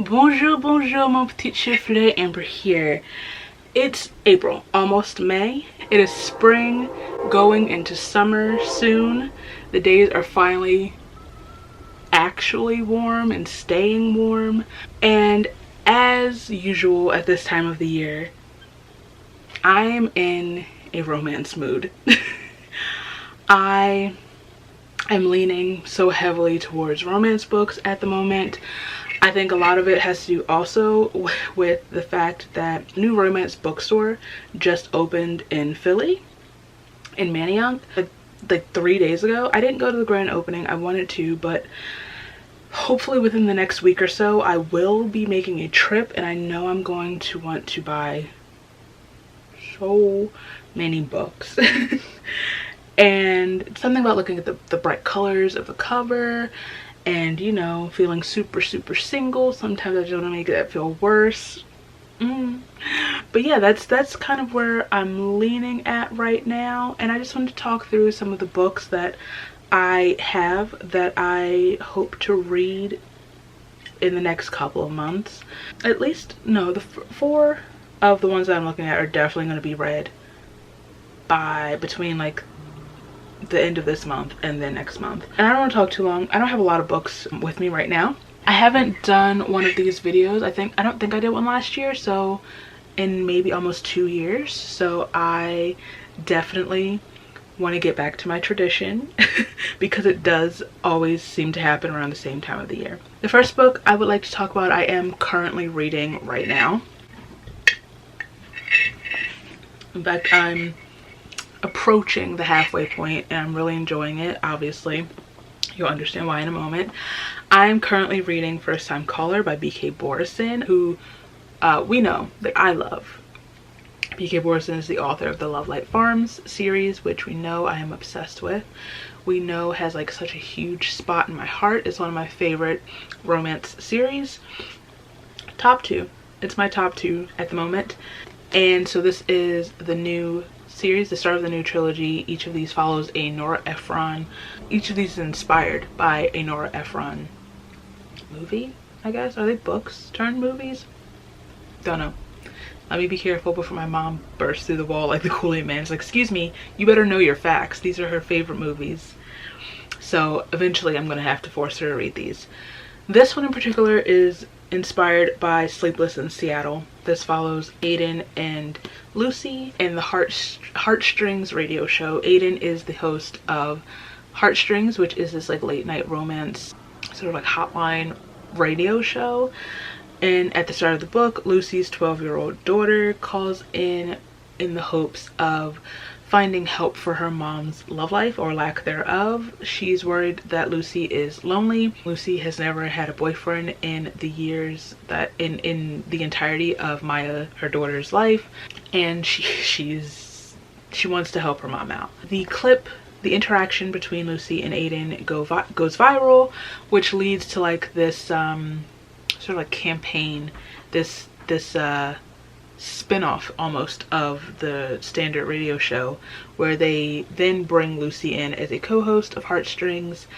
Bonjour, bonjour, mon petit chiflet, Amber here. It's April, almost May. It is spring, going into summer soon. The days are finally actually warm and staying warm. And as usual at this time of the year, I am in a romance mood. I am leaning so heavily towards romance books at the moment. I think a lot of it has to do also with the fact that new romance bookstore just opened in Philly, in Manayunk, like 3 days ago. I didn't go to the grand opening. I wanted to, but hopefully within the next week or so I will be making a trip, and I know I'm going to want to buy so many books. And something about looking at the bright colors of the cover and, you know, feeling super single. Sometimes I just want to make that feel worse. But yeah, that's kind of where I'm leaning at right now. And I just wanted to talk through some of the books that I have that I hope to read in the next couple of months. At least, no, the 4 of the ones that I'm looking at are definitely going to be read by between like the end of this month and then next month. And I don't want to talk too long. I don't have a lot of books with me right now. I haven't done one of these videos. I don't think I did one last year, so in maybe almost 2 years. So I definitely want to get back to my tradition because it does always seem to happen around the same time of the year. The first book I would like to talk about, I am currently reading right now. In fact, I'm approaching the halfway point and I'm really enjoying it. Obviously, you'll understand why in a moment. I'm currently reading First Time Caller by B.K. Borison, who we know that I love. B.K. Borison is the author of the Love Light Farms series, which we know I am obsessed with. We know has like such a huge spot in my heart. It's one of my favorite romance series. Top 2. It's my top 2 at the moment. And so this is the new series, the start of the new trilogy. Each of these follows a Nora Ephron. Each of these is inspired by a Nora Ephron movie, I guess. Are they books turned movies? Don't know. Let me be careful before my mom bursts through the wall like the Kool-Aid Man. It's like, excuse me, you better know your facts. These are her favorite movies. So eventually I'm gonna have to force her to read these. This one in particular is inspired by Sleepless in Seattle. This follows Aiden and Lucy in the Heartstrings radio show. Aiden is the host of Heartstrings, which is this like late night romance sort of like hotline radio show. And at the start of the book, Lucy's 12-year-old daughter calls in the hopes of finding help for her mom's love life or lack thereof. She's worried that Lucy is lonely. Lucy has never had a boyfriend in the years that in the entirety of Maya, her daughter's life, and she wants to help her mom out. The interaction between Lucy and Aiden goes viral, which leads to like this sort of like campaign, this spin-off almost of the standard radio show, where they then bring Lucy in as a co-host of Heartstrings,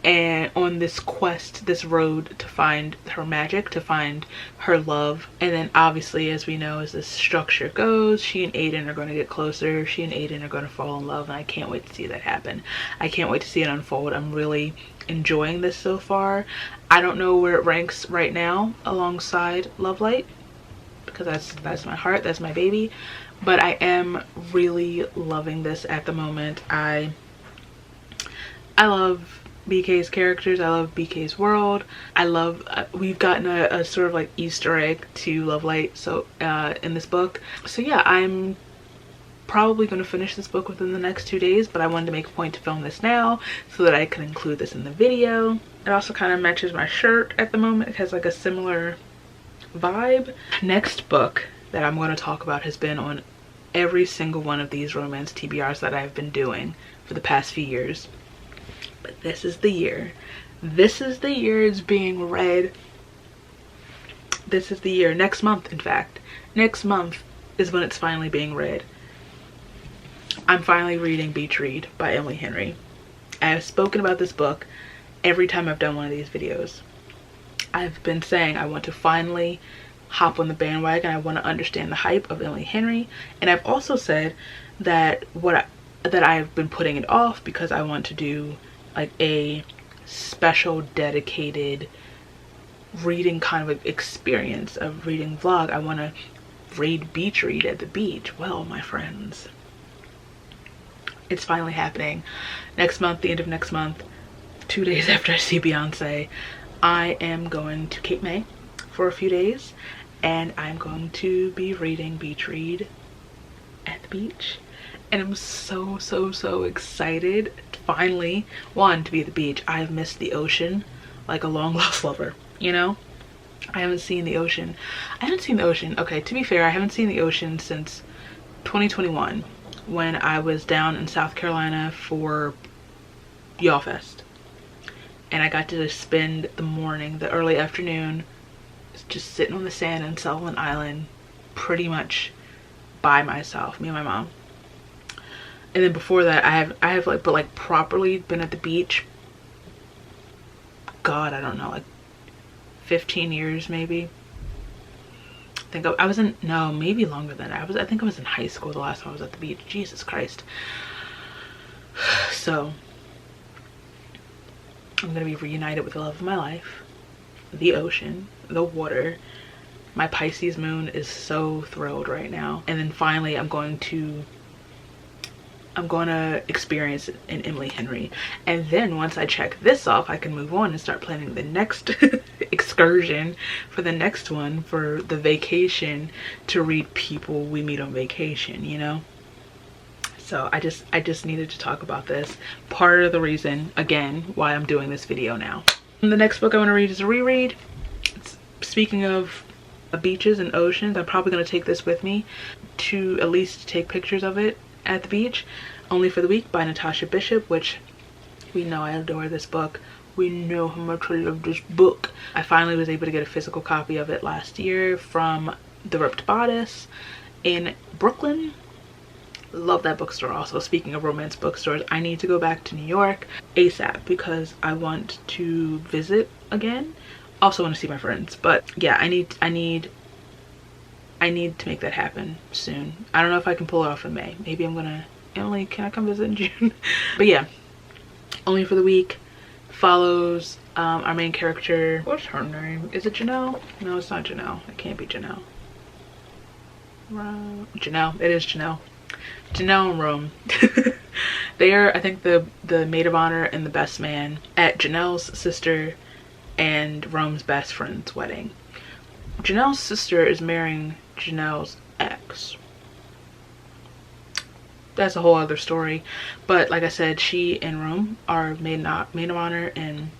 and on this quest, this road to find her magic, to find her love. And then obviously, as we know, as this structure goes, she and Aiden are going to get closer. She and Aiden are going to fall in love, and I can't wait to see that happen. I can't wait to see it unfold. I'm really enjoying this so far. I don't know where it ranks right now alongside Love Light, because that's my heart, that's my baby, but I am really loving this at the moment. I love BK's characters. I love BK's world. I love we've gotten a sort of like Easter egg to Love Light so in this book. So yeah, I'm probably going to finish this book within the next 2 days, but I wanted to make a point to film this now so that I could include this in the video. It also kind of matches my shirt at the moment. It has like a similar vibe. Next book that I'm going to talk about has been on every single one of these Romance TBRs that I've been doing for the past few years. But this is the year. This is the year it's being read. This is the year. Next month, in fact. Next month is when it's finally being read. I'm finally reading Beach Read by Emily Henry. I have spoken about this book every time I've done one of these videos. I've been saying I want to finally hop on the bandwagon. I want to understand the hype of Emily Henry. And I've also said that that I've been putting it off because I want to do like a special dedicated reading kind of experience, a reading vlog. I want to beach read at the beach. Well, my friends, it's finally happening. Next month, the end of next month, 2 days after I see Beyonce, I am going to Cape May for a few days, and I'm going to be reading beach read at the beach. And I'm so excited. Finally, one, to be at the beach. I've missed the ocean like a long lost lover, you know? I haven't seen the ocean. Okay, to be fair, I haven't seen the ocean since 2021 when I was down in South Carolina for Y'all Fest. And I got to spend the morning, the early afternoon, just sitting on the sand in Sullivan Island, pretty much by myself, me and my mom. And then before that, I have like properly been at the beach, God, I don't know, like 15 years maybe. I think I was in, no, maybe longer than that. I think I was in high school the last time I was at the beach. Jesus Christ. So I'm gonna be reunited with the love of my life, the ocean, the water. My Pisces moon is so thrilled right now. And then finally I'm going to experience it in Emily Henry. And then once I check this off, I can move on and start planning the next excursion for the next one, for the vacation, to read people we meet on vacation, you know? So I just needed to talk about this. Part of the reason, again, why I'm doing this video now. And the next book I want to read is a reread. Speaking of beaches and oceans, I'm probably going to take this with me to at least take pictures of it at the beach. Only for the Week by Natasha Bishop, which we know I adore this book. We know how much I love this book. I finally was able to get a physical copy of it last year from The Ripped Bodice in Brooklyn. Love that bookstore. Also, speaking of romance bookstores, I need to go back to New York ASAP because I want to visit again. Also want to see my friends, but yeah, I need to make that happen soon. I don't know if I can pull it off in May. Maybe I'm gonna, Emily, can I come visit in June? But yeah, Only for the Week follows our main character. What's her name? Is it Janelle? No, it's not Janelle. It can't be Janelle. Janelle. It is Janelle. Janelle and Rome. They are, I think, the maid of honor and the best man at Janelle's sister and Rome's best friend's wedding. Janelle's sister is marrying Janelle's ex. That's a whole other story. But like I said, she and Rome are maid of honor and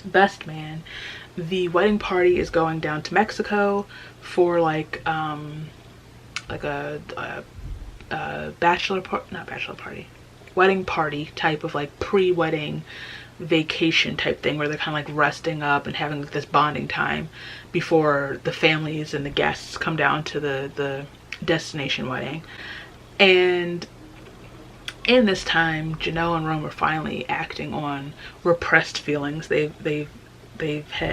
best man. The wedding party is going down to Mexico for like a wedding party type of like pre-wedding vacation type thing, where they're kind of like resting up and having this bonding time before the families and the guests come down to the destination wedding. And in this time, Janelle and Rome are finally acting on repressed feelings they've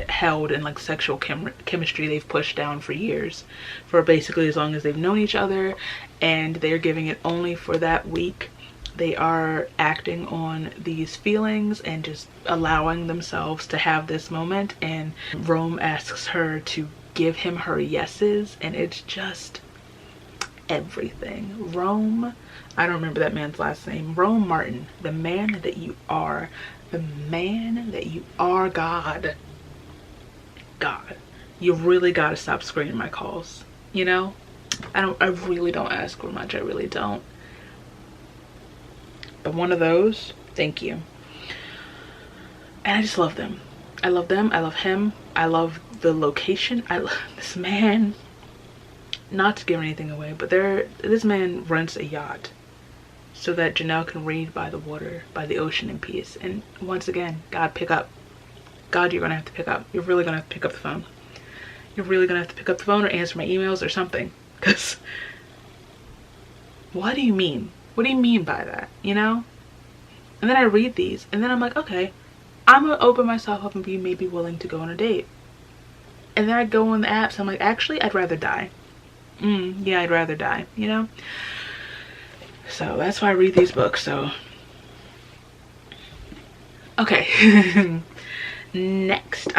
held in like sexual chemistry they've pushed down for years, for basically as long as they've known each other, and they're giving it only for that week. They are acting on these feelings and just allowing themselves to have this moment, and Rome asks her to give him her yeses, and it's just everything. Rome, I don't remember that man's last name. Rome Martin, the man that you are. The man that you are, God. You really gotta stop screening my calls, you know? I really don't ask for much, I really don't. But one of those, thank you. And I just love them. I love them, I love him, I love the location, I love this man. Not to give anything away, but this man rents a yacht so that Janelle can read by the water, by the ocean in peace. And once again, God, pick up. God, you're gonna have to pick up. You're really gonna have to pick up the phone. You're really gonna have to pick up the phone or answer my emails or something. Because what do you mean? What do you mean by that, you know? And then I read these and then I'm like, okay, I'm gonna open myself up and be maybe willing to go on a date. And then I go on the apps, I'm like, actually, I'd rather die. Yeah, I'd rather die, you know? So that's why I read these books. So okay. Next,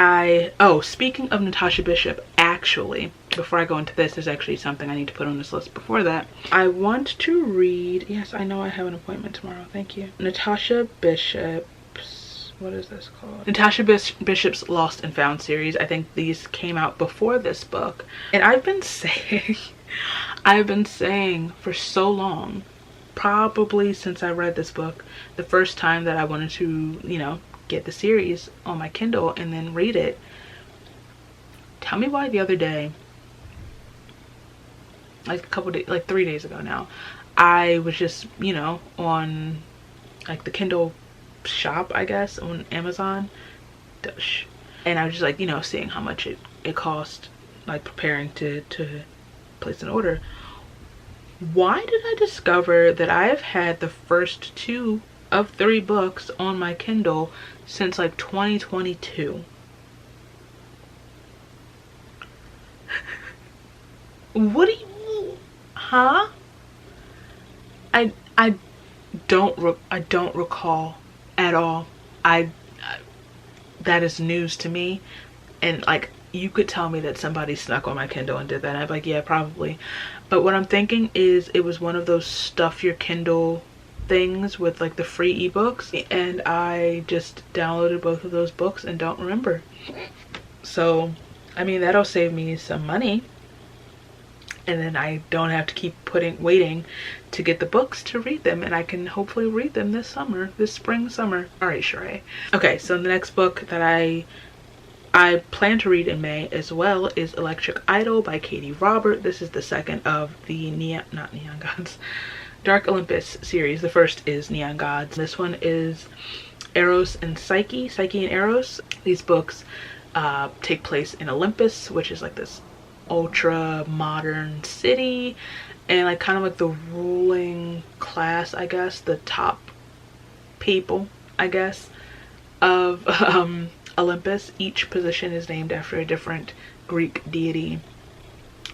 speaking of Natasha Bishop, actually, before I go into this, there's actually something I need to put on this list before that. I want to read, yes, I know I have an appointment tomorrow, thank you. Natasha Bishop's, what is this called? Natasha Bishop's Lost and Found series. I think these came out before this book. And I've been saying for so long, probably since I read this book, the first time that I wanted to, you know, get the series on my Kindle and then read it. Tell me why the other day, like a couple days, like 3 days ago now, I was just, you know, on like the Kindle shop, I guess, on Amazon, and I was just like, you know, seeing how much it cost, like preparing to place an order. Why did I discover that I have had the first 2 of 3 books on my Kindle since like 2022? What do you, huh? I don't recall at all. That is news to me. And like, you could tell me that somebody snuck on my Kindle and did that, and I'd be like, yeah, probably. But what I'm thinking is it was one of those stuff your Kindle things with like the free ebooks, and I just downloaded both of those books and don't remember. So I mean, that'll save me some money, and then I don't have to keep waiting to get the books to read them, and I can hopefully read them this spring summer. All right, Sheree. Okay, so the next book that I plan to read in May as well is Electric Idol by Katie Robert. This is the second of the not Neon Gods, Dark Olympus series. The first is Neon Gods. This one is Eros and Psyche and Eros. These books take place in Olympus, which is like this ultra modern city, and like kind of like the ruling class, I guess, the top people, I guess, of Olympus. Each position is named after a different Greek deity.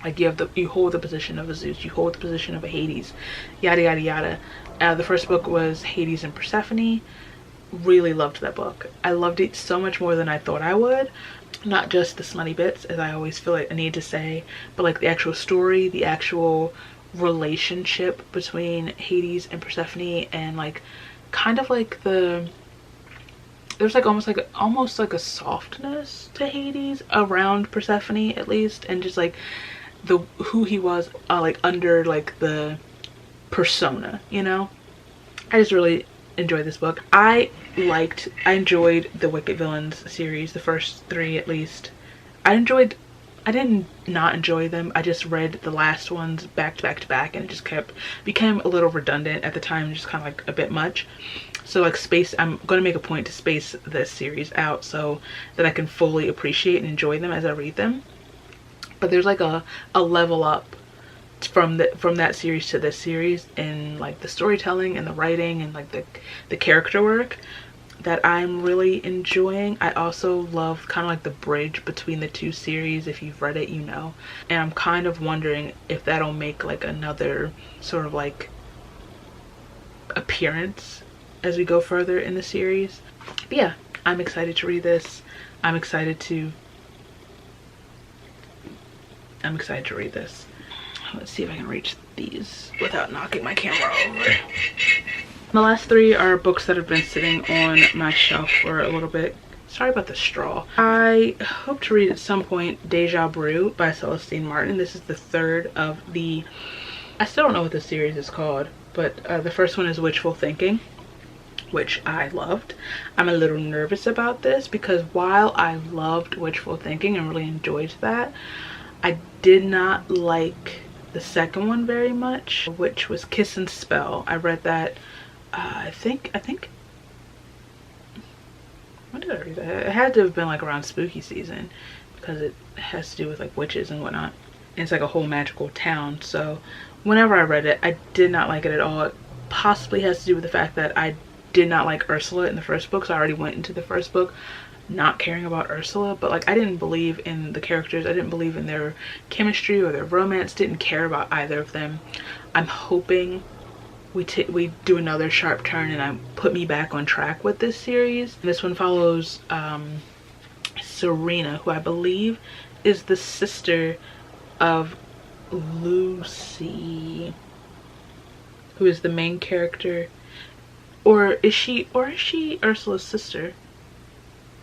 Like you hold the position of a Zeus, you hold the position of a Hades, yada yada yada. The first book was Hades and Persephone. Really loved that book. I loved it so much more than I thought I would. Not just the smutty bits, as I always feel like I need to say, but like the actual story, the actual relationship between Hades and Persephone, and like kind of like there's like almost like a softness to Hades around Persephone, at least, and just like who he was like under like the persona, you know. I just really enjoyed this book. I enjoyed the Wicked Villains series, the first 3 at least. I didn't not enjoy them. I just read the last ones back to back to back, and it just became a little redundant at the time, just kind of like a bit much. So like I'm going to make a point to space this series out so that I can fully appreciate and enjoy them as I read them. But there's like a level up from that series to this series in like the storytelling and the writing and like the character work that I'm really enjoying. I also love kind of like the bridge between the 2 series. If you've read it, you know. And I'm kind of wondering if that'll make like another sort of like appearance as we go further in the series. But yeah, I'm excited to read this. I'm excited to read this. Let's see if I can reach these without knocking my camera over. The last 3 are books that have been sitting on my shelf for a little bit. Sorry about the straw. I hope to read at some point Deja Brew by Celestine Martin. This is the 3rd of the, I still don't know what the series is called, but the first one is Wishful Thinking, which I loved. I'm a little nervous about this because while I loved Wishful Thinking and really enjoyed that, I did not like the second one very much, which was Kiss and Spell. I read that I think when did I read that? It had to have been like around spooky season because it has to do with like witches and whatnot, and it's like a whole magical town. So whenever I read it, I did not like it at all. It possibly has to do with the fact that I did not like Ursula in the first book, so I already went into the first book not caring about Ursula, but like I didn't believe in the characters. I didn't believe in their chemistry or their romance. Didn't care about either of them. I'm hoping we do another sharp turn and I put me back on track with this series. This one follows Serena, who I believe is the sister of Lucy, who is the main character. Or is she Ursula's sister?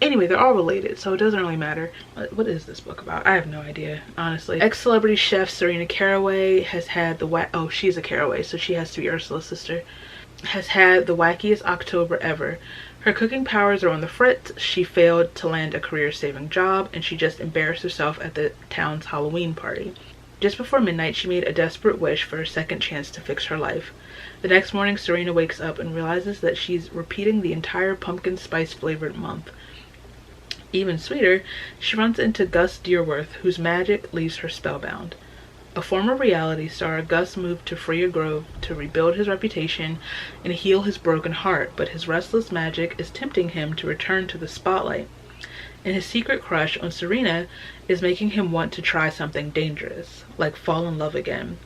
Anyway, they're all related, so it doesn't really matter. What is this book about? I have no idea, honestly. Ex-celebrity chef Serena Caraway has had the she's a Caraway, so she has to be Ursula's sister. Has had the wackiest October ever. Her cooking powers are on the fritz. She failed to land a career-saving job, and she just embarrassed herself at the town's Halloween party. Just before midnight, she made a desperate wish for a second chance to fix her life. The next morning, Serena wakes up and realizes that she's repeating the entire pumpkin spice flavored month. Even sweeter, she runs into Gus Dearworth, whose magic leaves her spellbound. A former reality star, Gus moved to Freya Grove to rebuild his reputation and heal his broken heart, but his restless magic is tempting him to return to the spotlight. And his secret crush on Serena is making him want to try something dangerous, like fall in love again.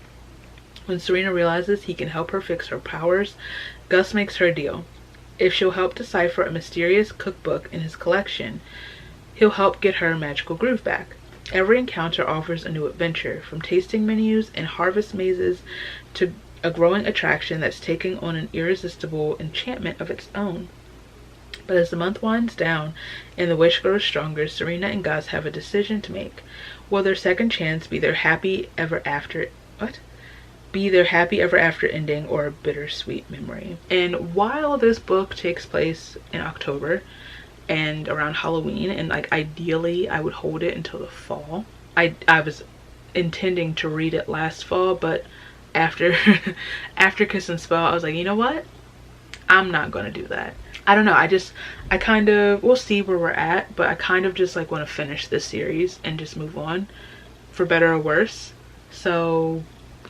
When Serena realizes he can help her fix her powers, Gus makes her a deal. If she'll help decipher a mysterious cookbook in his collection, he'll help get her magical groove back. Every encounter offers a new adventure, from tasting menus and harvest mazes to a growing attraction that's taking on an irresistible enchantment of its own. But as the month winds down and the wish grows stronger, Serena and Gus have a decision to make. Will their second chance be their happy ever after ending or a bittersweet memory? And while this book takes place in October and around Halloween, and like ideally I would hold it until the fall. I was intending to read it last fall, but after Kiss and Spell, I was like, you know what? I'm not gonna do that. I don't know, I kind of, we'll see where we're at, but I kind of just like want to finish this series and just move on, for better or worse. So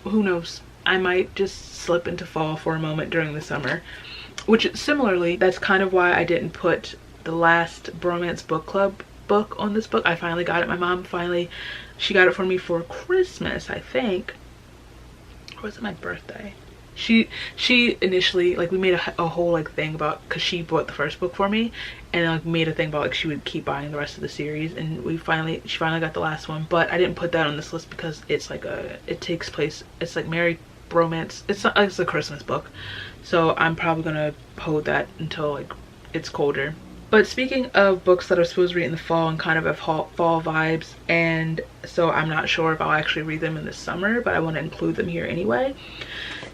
who knows, I might just slip into fall for a moment during the summer, which similarly, that's kind of why I didn't put the last Romance Book Club book on this book. I finally got it. My mom she got it for me for Christmas, I think, or was it my birthday? She initially, like, we made a whole like thing about, because she bought the first book for me, and like made a thing about like she would keep buying the rest of the series, and she finally got the last one. But I didn't put that on this list because it's like it takes place, it's like Merry Romance, it's a Christmas book, so I'm probably gonna hold that until like it's colder. But speaking of books that are supposed to read in the fall and kind of have fall vibes, and so I'm not sure if I'll actually read them in the summer, but I want to include them here anyway,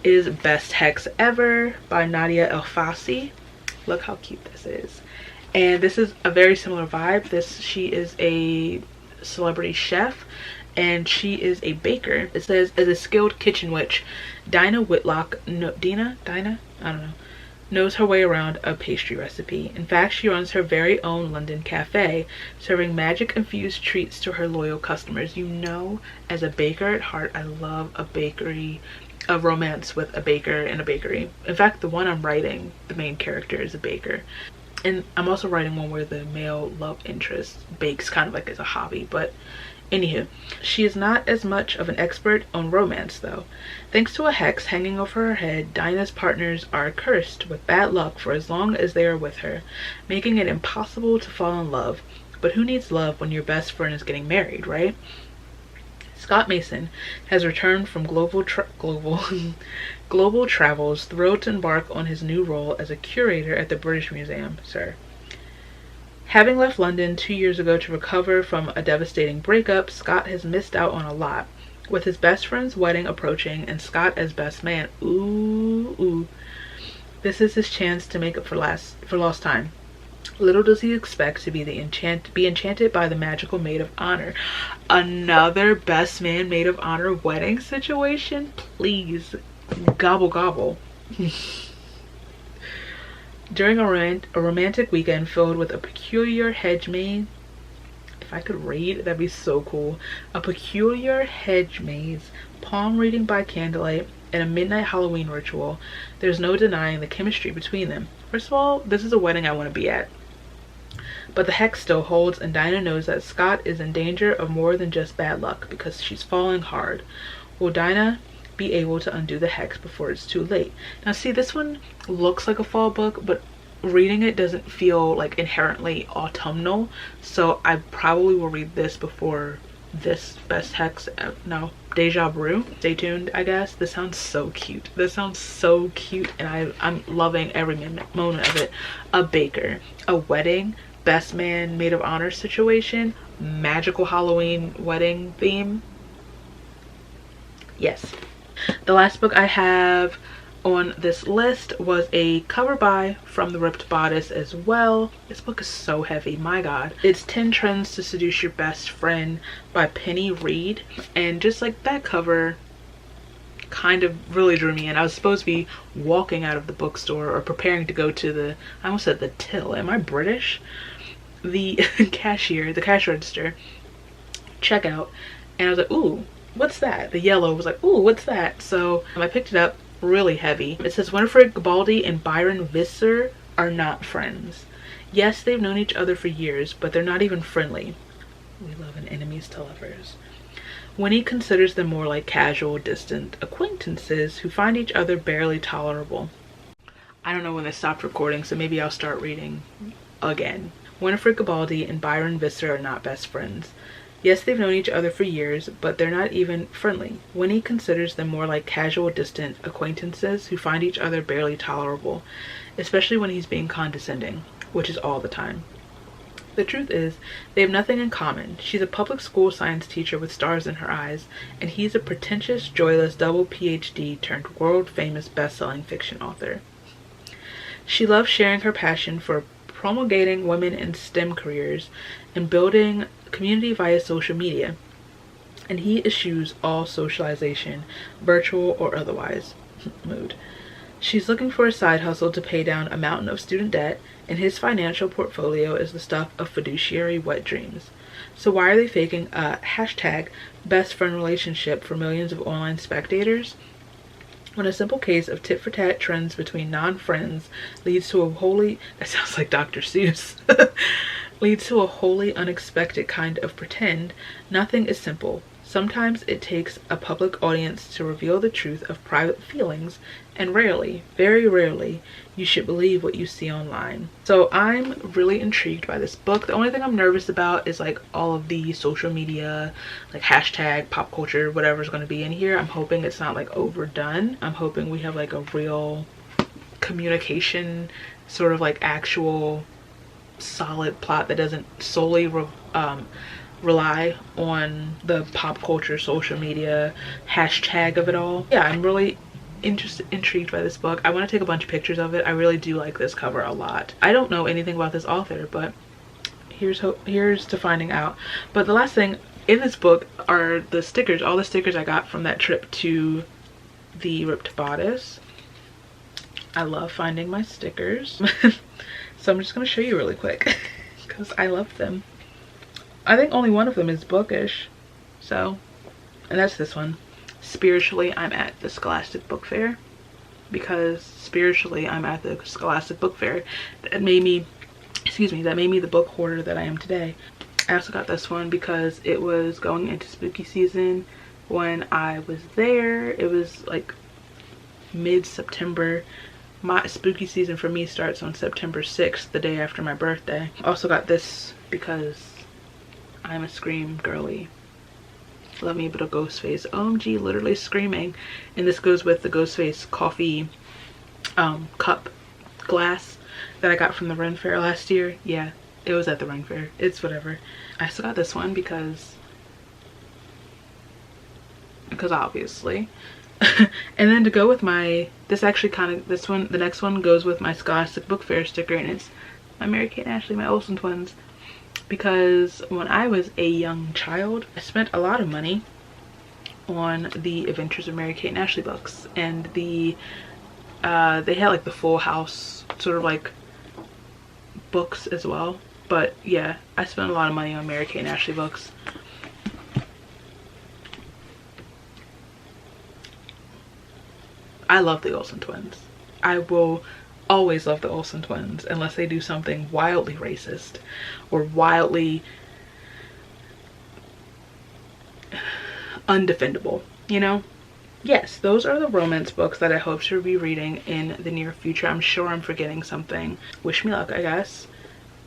is Best Hex Ever by Nadia El-Fassi. Look how cute this is. And this is a very similar vibe. She is a celebrity chef, and she is a baker. It says, as a skilled kitchen witch, Dinah Whitlock, Dinah? I don't know, knows her way around a pastry recipe. In fact, she runs her very own London cafe, serving magic-infused treats to her loyal customers. You know, as a baker at heart, I love a romance with a baker and a bakery. In fact, the one I'm writing, the main character is a baker. And I'm also writing one where the male love interest bakes kind of like as a hobby, but anywho, she is not as much of an expert on romance though. Thanks to a hex hanging over her head, Dinah's partners are cursed with bad luck for as long as they are with her, making it impossible to fall in love. But who needs love when your best friend is getting married, right? Scott Mason has returned from global travels, thrilled to embark on his new role as a curator at the British Museum, sir. Having left London 2 years ago to recover from a devastating breakup, Scott has missed out on a lot. With his best friend's wedding approaching and Scott as best man, this is his chance to make up for lost time. Little does he expect to be enchanted by the magical maid of honor. Another best man maid of honor wedding situation? Please, gobble gobble. During a romantic weekend filled with a peculiar hedge maze, if I could read, that'd be so cool. A peculiar hedge maze, palm reading by candlelight, and a midnight Halloween ritual, there's no denying the chemistry between them. First of all, this is a wedding I want to be at. But the hex still holds, and Dinah knows that Scott is in danger of more than just bad luck because she's falling hard. Will Dinah be able to undo the hex before it's too late? Now see, this one looks like a fall book, but reading it doesn't feel like inherently autumnal, so I probably will read this before this best hex. No, deja brew. Stay tuned, I guess. This sounds so cute. This sounds so cute, and I'm loving every moment of it. A baker, a wedding, best man maid of honor situation, magical Halloween wedding theme. Yes. The last book I have on this list was a cover buy from the Ripped Bodice as well. This book is so heavy, my god. It's 10 Trends to Seduce Your Best Friend by Penny Reed, and just like that cover kind of really drew me in. I was supposed to be walking out of the bookstore or preparing to go to the, I almost said the till, am I British? The cash register, checkout, and I was like, ooh, what's that? The yellow was like, ooh, what's that? So I picked it up. Really heavy. It says Winifred Gabaldi and Byron Visser are not friends. Yes, they've known each other for years, but they're not even friendly. We love an enemies to lovers. Winnie considers them more like casual, distant acquaintances who find each other barely tolerable. I don't know when they stopped recording, so maybe I'll start reading again. Winifred Gabaldi and Byron Visser are not best friends. Yes, they've known each other for years, but they're not even friendly. Winnie considers them more like casual, distant acquaintances who find each other barely tolerable, especially when he's being condescending, which is all the time. The truth is, they have nothing in common. She's a public school science teacher with stars in her eyes, and he's a pretentious, joyless double PhD turned world-famous best-selling fiction author. She loves sharing her passion for promulgating women in STEM careers and building community via social media, and he eschews all socialization, virtual or otherwise. Mood. She's looking for a side hustle to pay down a mountain of student debt, and his financial portfolio is the stuff of fiduciary wet dreams. So why are they faking a hashtag best friend relationship for millions of online spectators? When a simple case of tit-for-tat trends between non-friends leads to a wholly, that sounds like Dr. Seuss, leads to a wholly unexpected kind of pretend, nothing is simple. Sometimes it takes a public audience to reveal the truth of private feelings, and rarely, very rarely, you should believe what you see online. So I'm really intrigued by this book. The only thing I'm nervous about is like all of the social media, like hashtag pop culture, whatever's going to be in here. I'm hoping it's not like overdone. I'm hoping we have like a real communication, sort of like actual solid plot that doesn't solely rely on the pop culture social media hashtag of it all. Yeah, I'm really intrigued by this book. I want to take a bunch of pictures of it. I really do like this cover a lot. I don't know anything about this author, but here's to finding out. But the last thing in this book are the stickers, all the stickers I got from that trip to the Ripped Bodice. I love finding my stickers. So I'm just going to show you really quick because I love them. I think only one of them is bookish. So, and that's this one. Spiritually, I'm at the Scholastic Book Fair, because spiritually I'm at the Scholastic Book Fair. That made me, that made me the book hoarder that I am today. I also got this one because it was going into spooky season when I was there. It was like mid-September. My spooky season for me starts on September 6th, the day after my birthday. Also got this because I'm a Scream girly. Love me but a Ghostface. OMG, literally screaming. And this goes with the Ghostface coffee cup glass that I got from the Ren Fair last year. Yeah, it was at the Ren Fair. It's whatever. I also got this one because obviously. And then to go with my, this actually kind of, this one, the next one goes with my Scholastic Book Fair sticker, and it's my Mary-Kate and Ashley, my Olsen twins. Because when I was a young child, I spent a lot of money on the Adventures of Mary-Kate and Ashley books, and the they had like the Full House sort of like books as well. But yeah, I spent a lot of money on Mary-Kate and Ashley books. I love the Olsen twins. I will always love the Olsen twins unless they do something wildly racist or wildly undefendable, you know? Yes, those are the romance books that I hope to be reading in the near future. I'm sure I'm forgetting something. Wish me luck, I guess.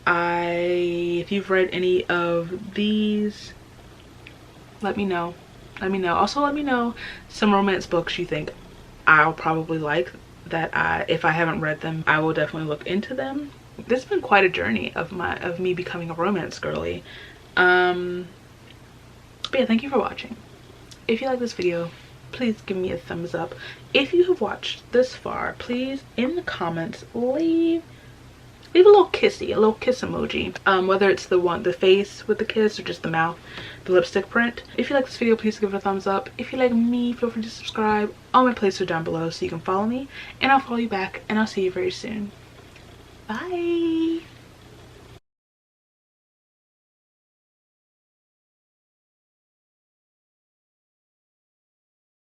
If you've read any of these, let me know. Let me know. Also, let me know some romance books you think I'll probably like, that if I haven't read them, I will definitely look into them. This has been quite a journey of me becoming a romance girly. But yeah, thank you for watching. If you like this video, please give me a thumbs up. If you have watched this far, please in the comments leave a little kissy, a little kiss emoji, whether it's the face with the kiss or just the mouth, the lipstick print. If you like this video, please give it a thumbs up. If you like me, feel free to subscribe. All my places are down below so you can follow me, and I'll follow you back, and I'll see you very soon. Bye.